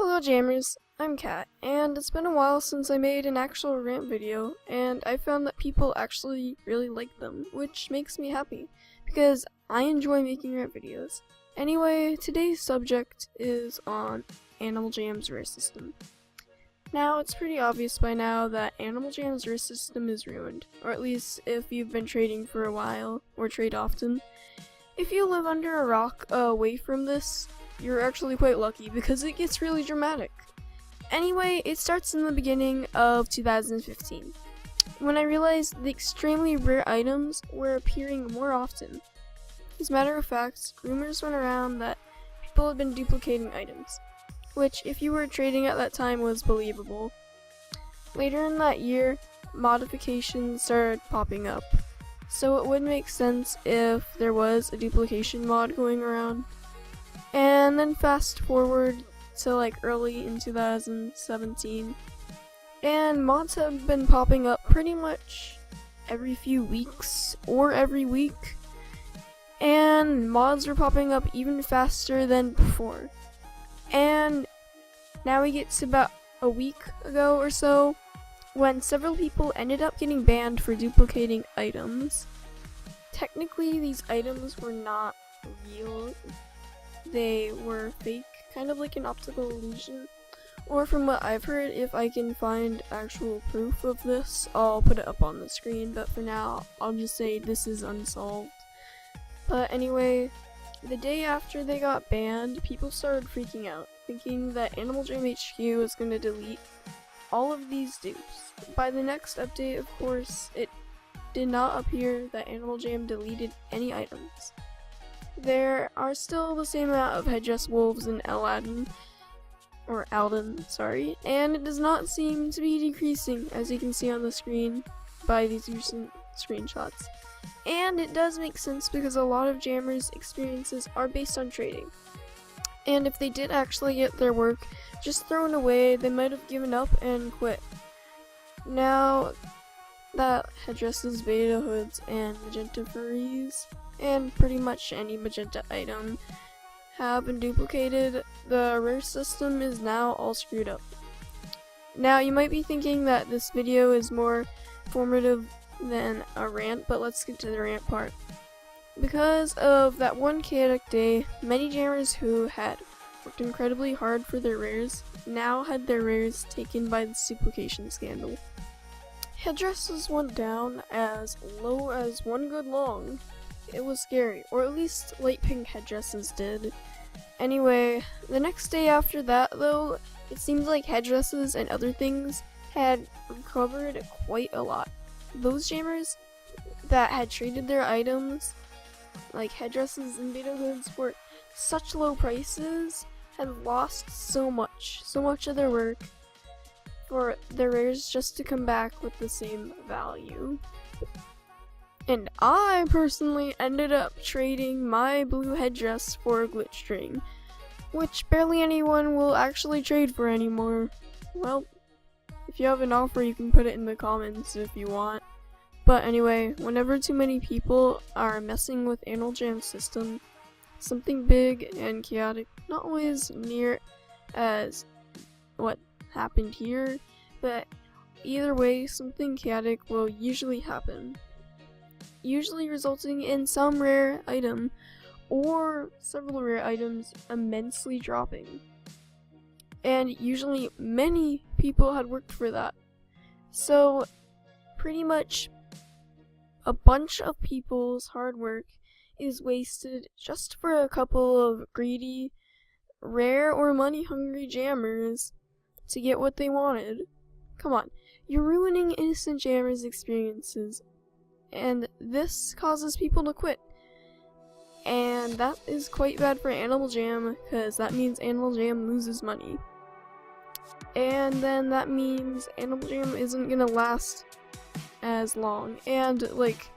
Hello Jammers, I'm Kat, and it's been a while since I made an actual rant video, and I found that people actually really like them, which makes me happy, because I enjoy making rant videos. Anyway, today's subject is on Animal Jam's rare system. Now, it's pretty obvious by now that Animal Jam's rare system is ruined, or at least if you've been trading for a while, or trade often. If you live under a rock away from this, you're actually quite lucky because it gets really dramatic. Anyway, it starts in the beginning of 2015, when I realized the extremely rare items were appearing more often. As a matter of fact, rumors went around that people had been duplicating items, which if you were trading at that time was believable. Later in that year, modifications started popping up, so it would make sense if there was a duplication mod going around. And then fast forward to like early in 2017, and mods have been popping up pretty much every few weeks or every week, and mods were popping up even faster than before. And now we get to about a week ago or so, when several people ended up getting banned for duplicating items. Technically, these items were not real. They were fake, kind of like an optical illusion. Or from what I've heard, if I can find actual proof of this, I'll put it up on the screen, but for now, I'll just say this is unsolved. But anyway, the day after they got banned, people started freaking out, thinking that Animal Jam HQ was going to delete all of these dupes. By the next update, of course, it did not appear that Animal Jam deleted any items. There are still the same amount of headdress wolves in Alden, and it does not seem to be decreasing, as you can see on the screen by these recent screenshots. And it does make sense because a lot of jammers' experiences are based on trading. And if they did actually get their work just thrown away, they might have given up and quit. Now that headdresses, beta hoods, and magenta furries, and pretty much any magenta item have been duplicated, the rare system is now all screwed up. Now you might be thinking that this video is more informative than a rant, but let's get to the rant part. Because of that one chaotic day, many jammers who had worked incredibly hard for their rares now had their rares taken by this duplication scandal. Headdresses went down as low as one good long. It was scary, or at least light pink headdresses did. Anyway, the next day after that though, it seems like headdresses and other things had recovered quite a lot. Those jammers that had traded their items, like headdresses and beta hoods, for such low prices, had lost so much of their work for their rares just to come back with the same value. And I personally ended up trading my blue headdress for a glitch string, which barely anyone will actually trade for anymore. Well, if you have an offer, you can put it in the comments if you want. But anyway, whenever too many people are messing with Animal Jam's system, something big and chaotic, not always near as what happened here, but either way, something chaotic will usually happen, usually resulting in some rare item or several rare items immensely dropping. And usually many people had worked for that. So pretty much a bunch of people's hard work is wasted just for a couple of greedy, rare, or money-hungry jammers to get what they wanted. Come on, you're ruining innocent jammers' experiences, and this causes people to quit. And that is quite bad for Animal Jam, because that means Animal Jam loses money. And then that means Animal Jam isn't gonna last as long. And like,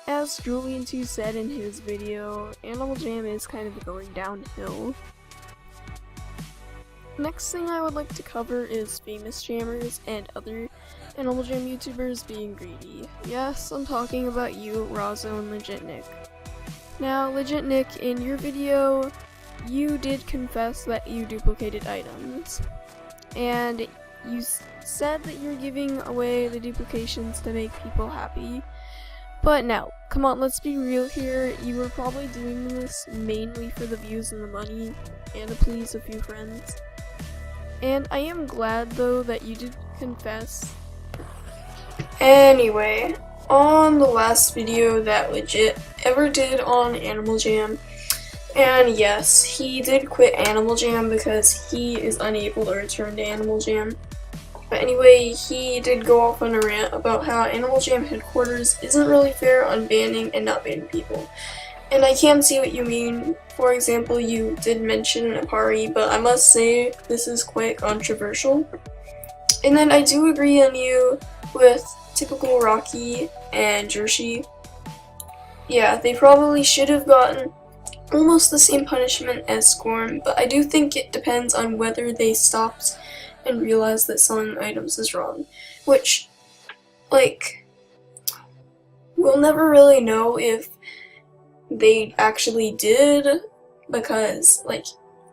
as Julian2 said in his video, Animal Jam is kind of going downhill. Next thing I would like to cover is famous jammers and other Animal Jam YouTubers being greedy. Yes, I'm talking about you, Razzo and Legit Nick. Now, Legit Nick, in your video, you did confess that you duplicated items, and you said that you're giving away the duplications to make people happy. But now, come on, let's be real here. You were probably doing this mainly for the views and the money, and to please a few friends. And I am glad, though, that you did confess. Anyway, on the last video that Legit ever did on Animal Jam, and yes, he did quit Animal Jam because he is unable to return to Animal Jam. But anyway, he did go off on a rant about how Animal Jam headquarters isn't really fair on banning and not banning people. And I can see what you mean. For example, you did mention Apari, but I must say this is quite controversial. And then I do agree on you with Typical Rocky and Jershi. Yeah, they probably should have gotten almost the same punishment as Scorn, but I do think it depends on whether they stopped and realized that selling items is wrong. Which, like, we'll never really know if they actually did, because, like,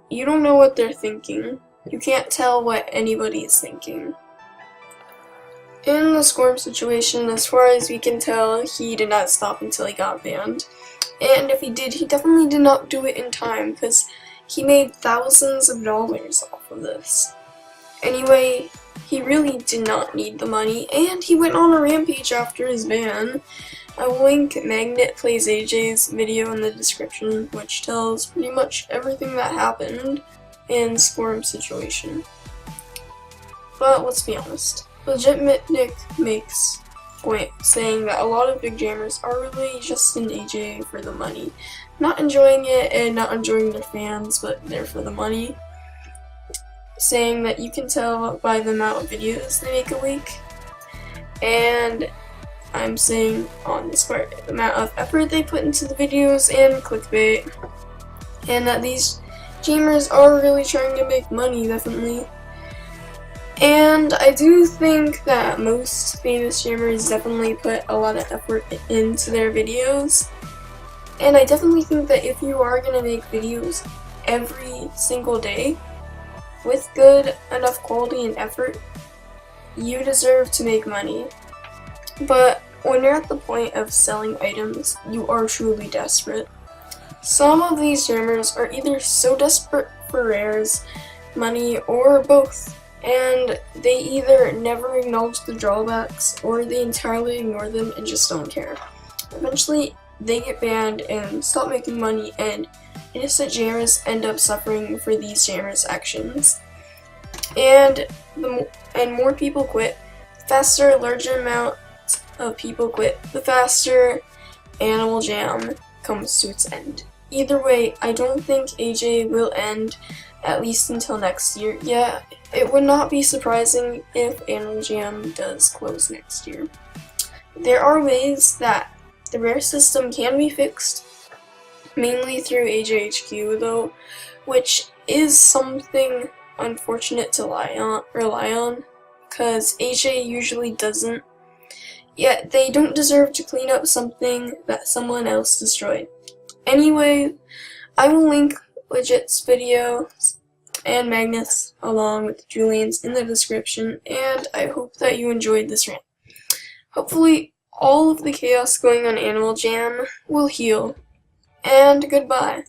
you don't know what they're thinking. You can't tell what anybody is thinking. In the Scorn situation, as far as we can tell, he did not stop until he got banned. And if he did, he definitely did not do it in time, because he made thousands of dollars off of this. Anyway, he really did not need the money, and he went on a rampage after his ban. I will link Magnet Plays AJ's video in the description, which tells pretty much everything that happened in Scorm's situation. But let's be honest, Legit Nick makes point saying that a lot of big jammers are really just in AJ for the money. Not enjoying it and not enjoying their fans, but there for the money. Saying that you can tell by the amount of videos they make a week. And I'm saying on this part, the amount of effort they put into the videos and clickbait. And that these jammers are really trying to make money, definitely. And I do think that most famous jammers definitely put a lot of effort into their videos. And I definitely think that if you are going to make videos every single day, with good enough quality and effort, you deserve to make money. But when you're at the point of selling items, you are truly desperate. Some of these jammers are either so desperate for rares, money, or both, and they either never acknowledge the drawbacks or they entirely ignore them and just don't care. Eventually, they get banned and stop making money, and innocent jammers end up suffering for these jammers' actions. And more people quit, the faster a larger amount of people quit, the faster Animal Jam comes to its end. Either way, I don't think AJ will end, at least until next year. Yeah, it would not be surprising if Animal Jam does close next year. There are ways that the rare system can be fixed, mainly through AJHQ though, which is something unfortunate to rely on, because AJ usually doesn't. Yet they don't deserve to clean up something that someone else destroyed. Anyway, I will link Legit's video and Magnus along with Julian's in the description, and I hope that you enjoyed this rant. Hopefully all of the chaos going on Animal Jam will heal. And goodbye.